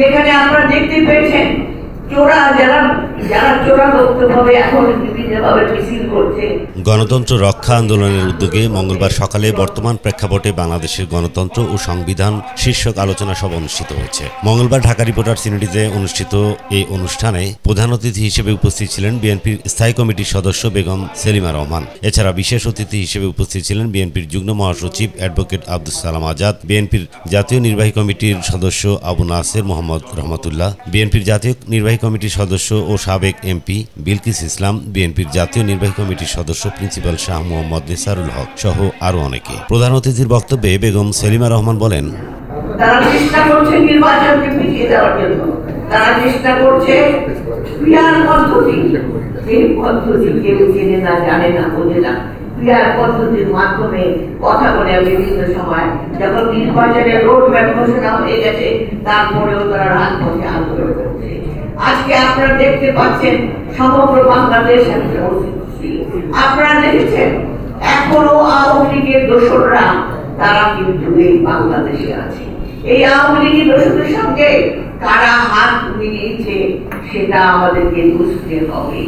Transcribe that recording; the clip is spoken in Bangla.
যেখানে আপনারা দেখতে পেয়েছেন যারা চোরাভাবে এখন বিভিন্নভাবে মিছিল করছে। গণতন্ত্র রক্ষা আন্দোলনের উদ্যোগে মঙ্গলবার সকালে বর্তমান প্রেক্ষাপটে বাংলাদেশের গণতন্ত্র ও সংবিধান শীর্ষক আলোচনা সভা অনুষ্ঠিত হয়েছে। মঙ্গলবার ঢাকা রিপোর্টার সিনেটিতে অনুষ্ঠিত এই অনুষ্ঠানে প্রধান অতিথি হিসেবে উপস্থিত ছিলেন বিএনপির স্থায়ী কমিটির সদস্য বেগম সেলিমা রহমান। এছাড়া বিশেষ অতিথি হিসেবে উপস্থিত ছিলেন বিএনপির যুগ্ম মহাসচিব অ্যাডভোকেট আব্দুস সালাম আজাদ, বিএনপির জাতীয় নির্বাহী কমিটির সদস্য আবু নাসের মোহাম্মদ রহমতুল্লাহ, বিএনপির জাতীয় নির্বাহী কমিটির সদস্য ও সাবেক এমপি বিলকিস ইসলাম, বিএনপির জাতীয় নির্বাহী কমিটির সদস্য প্রিন্সিপাল শাহ মোহাম্মদ নিসারুল হক সহ আরো অনেকে। প্রধান অতিথির বক্তব্যে বেগম সেলিমা রহমান বলেন, তারা চেষ্টা করছে নির্বাচনকে পিছিয়ে দেওয়ার জন্য, তারা চেষ্টা করছে পিয়ার পদ্ধতি, এই পদ্ধতি কেউ চেনে না, জানে না, বোঝে না। পিয়ার পদ্ধতির মাধ্যমে কথা বলে বিভিন্ন সময় যখন নির্বাচনের রোড ম্যাপ ঘোষণা হয়ে গেছে তারপরেও তারা রাজপথে আন্দোলন করছে। আজকে আপনারা দেখতে পাচ্ছেন সমগ্র বাংলাদেশ আপনারা দেখেছেন এখনো আওয়ামী লীগের দোসররা তারা কিন্তু এই বাংলাদেশে আছে। এই আওয়ামী লীগের দোসরদের সঙ্গে কারা হাত মিলিয়েছে সেটা আমাদেরকে বুঝতে হবে।